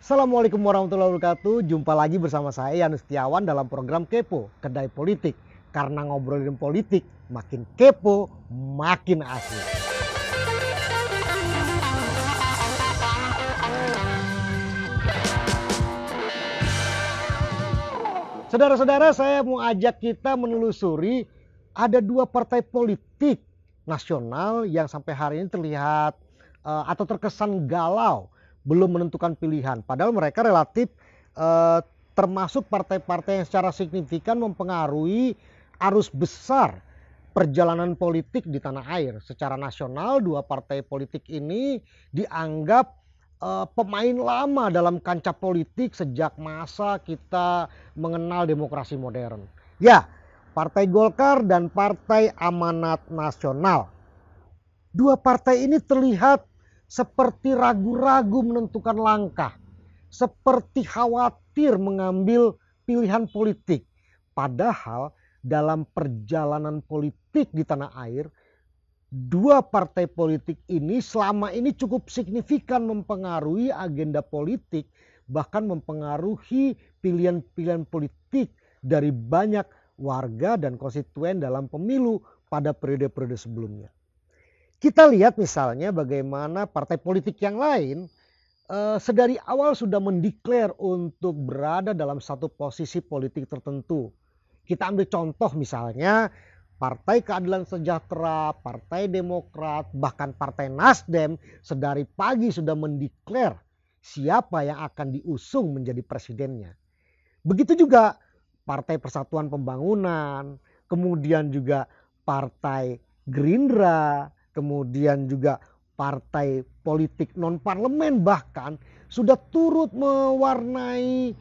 Assalamualaikum warahmatullahi wabarakatuh. Jumpa lagi bersama saya Yanus Setiawan dalam program Kepo, Kedai Politik. Karena ngobrolin politik, makin kepo, makin asik. Saudara-saudara, saya mau ajak kita menelusuri ada dua partai politik nasional yang sampai hari ini terlihat atau terkesan galau, belum menentukan pilihan. Padahal mereka relatif termasuk partai-partai yang secara signifikan mempengaruhi arus besar perjalanan politik di tanah air. Secara nasional, dua partai politik ini dianggap pemain lama dalam kancah politik sejak masa kita mengenal demokrasi modern. Ya, Partai Golkar dan Partai Amanat Nasional. Dua partai ini terlihat seperti ragu-ragu menentukan langkah, seperti khawatir mengambil pilihan politik. Padahal dalam perjalanan politik di tanah air, dua partai politik ini selama ini cukup signifikan mempengaruhi agenda politik, bahkan mempengaruhi pilihan-pilihan politik dari banyak warga dan konstituen dalam pemilu pada periode-periode sebelumnya. Kita lihat misalnya bagaimana partai politik yang lain sedari awal sudah mendeklar untuk berada dalam satu posisi politik tertentu. Kita ambil contoh misalnya Partai Keadilan Sejahtera, Partai Demokrat, bahkan Partai Nasdem sedari pagi sudah mendeklar siapa yang akan diusung menjadi presidennya. Begitu juga Partai Persatuan Pembangunan, kemudian juga Partai Gerindra, kemudian juga partai politik non-parlemen bahkan sudah turut mewarnai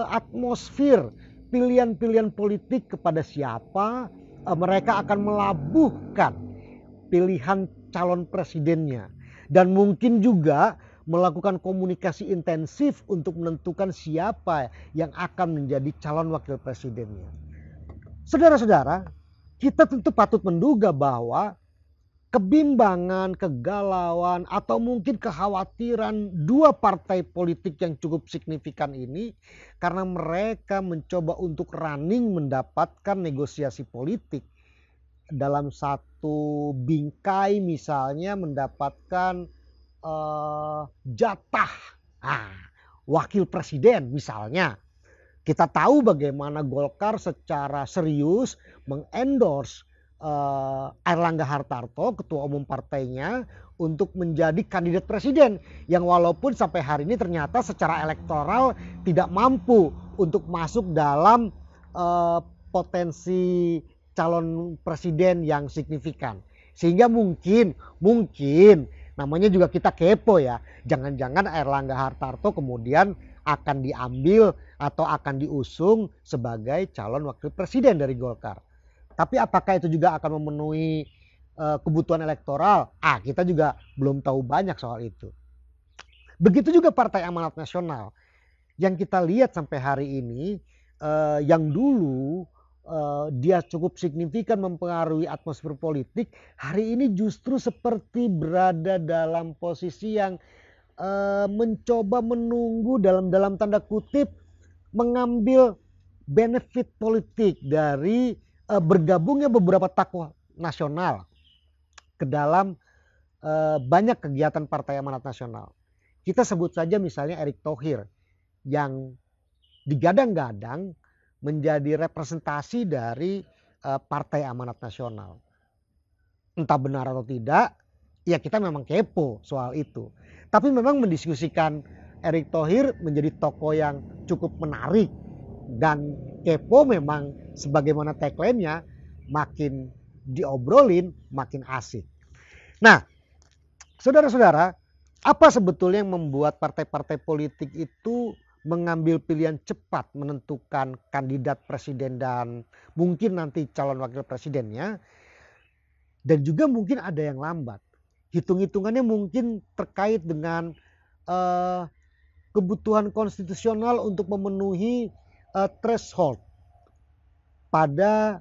atmosfer pilihan-pilihan politik kepada siapa mereka akan melabuhkan pilihan calon presidennya. Dan mungkin juga melakukan komunikasi intensif untuk menentukan siapa yang akan menjadi calon wakil presidennya. Saudara-saudara, kita tentu patut menduga bahwa kebimbangan, kegalauan, atau mungkin kekhawatiran dua partai politik yang cukup signifikan ini karena mereka mencoba untuk running mendapatkan negosiasi politik dalam satu bingkai, misalnya mendapatkan jatah wakil presiden misalnya. Kita tahu bagaimana Golkar secara serius mengendorse Airlangga Hartarto, ketua umum partainya, untuk menjadi kandidat presiden yang walaupun sampai hari ini ternyata secara elektoral tidak mampu untuk masuk dalam potensi calon presiden yang signifikan. Sehingga mungkin namanya juga kita kepo ya, jangan-jangan Airlangga Hartarto kemudian akan diambil atau akan diusung sebagai calon wakil presiden dari Golkar. Tapi apakah itu juga akan memenuhi kebutuhan elektoral? Kita juga belum tahu banyak soal itu. Begitu juga Partai Amanat Nasional yang kita lihat sampai hari ini, yang dulu dia cukup signifikan mempengaruhi atmosfer politik, hari ini justru seperti berada dalam posisi yang mencoba menunggu dalam tanda kutip mengambil benefit politik dari bergabungnya beberapa tokoh nasional ke dalam banyak kegiatan Partai Amanat Nasional. Kita sebut saja misalnya Erick Thohir yang digadang-gadang menjadi representasi dari Partai Amanat Nasional. Entah benar atau tidak, ya kita memang kepo soal itu. Tapi memang mendiskusikan Erick Thohir menjadi tokoh yang cukup menarik dan kepo memang sebagaimana tagline-nya, makin diobrolin makin asik. Nah, saudara-saudara, apa sebetulnya yang membuat partai-partai politik itu mengambil pilihan cepat menentukan kandidat presiden dan mungkin nanti calon wakil presidennya, dan juga mungkin ada yang lambat. Hitung-hitungannya mungkin terkait dengan kebutuhan konstitusional untuk memenuhi threshold pada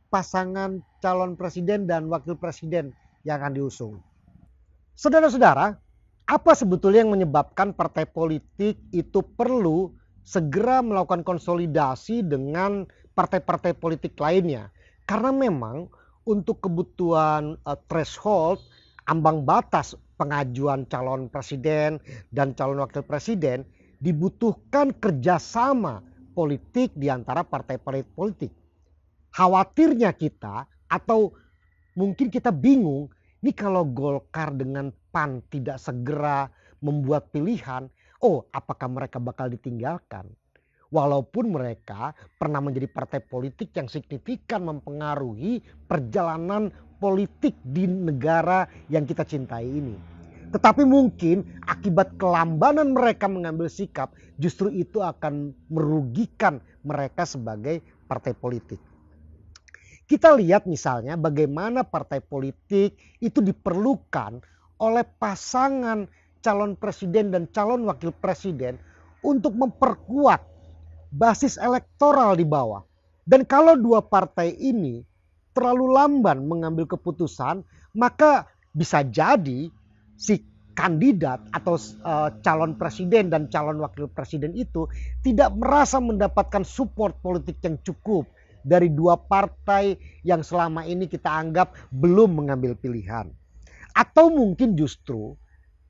pasangan calon presiden dan wakil presiden yang akan diusung. Saudara-saudara, Apa sebetulnya yang menyebabkan partai politik itu perlu segera melakukan konsolidasi dengan partai-partai politik lainnya? Karena memang untuk kebutuhan threshold, ambang batas pengajuan calon presiden dan calon wakil presiden, dibutuhkan kerjasama politik di antara partai-partai politik. Khawatirnya kita, atau mungkin kita bingung, ini kalau Golkar dengan PAN tidak segera membuat pilihan, apakah mereka bakal ditinggalkan? Walaupun mereka pernah menjadi partai politik yang signifikan mempengaruhi perjalanan politik di negara yang kita cintai ini. Tetapi mungkin akibat kelambanan mereka mengambil sikap, justru itu akan merugikan mereka sebagai partai politik. Kita lihat misalnya bagaimana partai politik itu diperlukan oleh pasangan calon presiden dan calon wakil presiden untuk memperkuat basis elektoral di bawah. Dan kalau dua partai ini terlalu lamban mengambil keputusan, maka bisa jadi si kandidat atau calon presiden dan calon wakil presiden itu tidak merasa mendapatkan support politik yang cukup dari dua partai yang selama ini kita anggap belum mengambil pilihan. Atau mungkin justru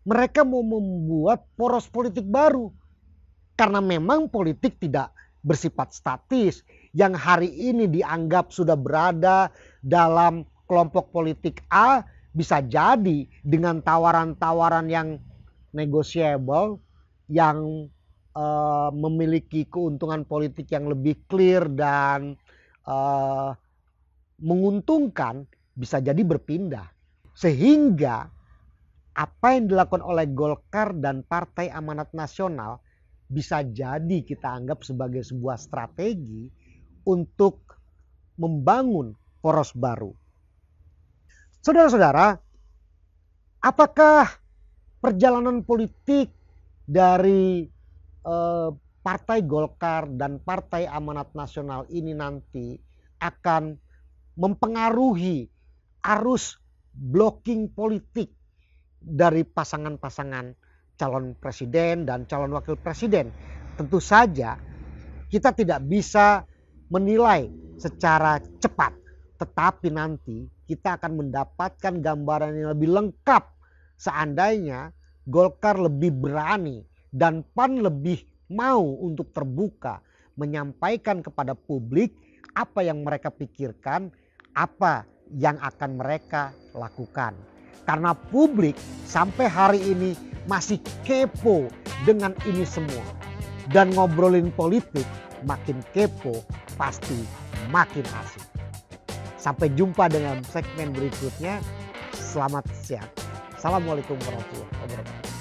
mereka mau membuat poros politik baru. Karena memang politik tidak bersifat statis. Yang hari ini dianggap sudah berada dalam kelompok politik A, bisa jadi dengan tawaran-tawaran yang negotiable, yang memiliki keuntungan politik yang lebih clear dan menguntungkan, bisa jadi berpindah. Sehingga apa yang dilakukan oleh Golkar dan Partai Amanat Nasional bisa jadi kita anggap sebagai sebuah strategi untuk membangun poros baru. Saudara-saudara, apakah perjalanan politik dari Partai Golkar dan Partai Amanat Nasional ini nanti akan mempengaruhi arus blocking politik dari pasangan-pasangan calon presiden dan calon wakil presiden? Tentu saja kita tidak bisa menilai secara cepat, tetapi nanti kita akan mendapatkan gambaran yang lebih lengkap seandainya Golkar lebih berani dan PAN lebih mau untuk terbuka menyampaikan kepada publik apa yang mereka pikirkan, apa yang akan mereka lakukan. Karena publik sampai hari ini masih kepo dengan ini semua. Dan ngobrolin politik makin kepo pasti makin asik. Sampai jumpa dengan segmen berikutnya. Selamat siang. Assalamualaikum warahmatullahi wabarakatuh.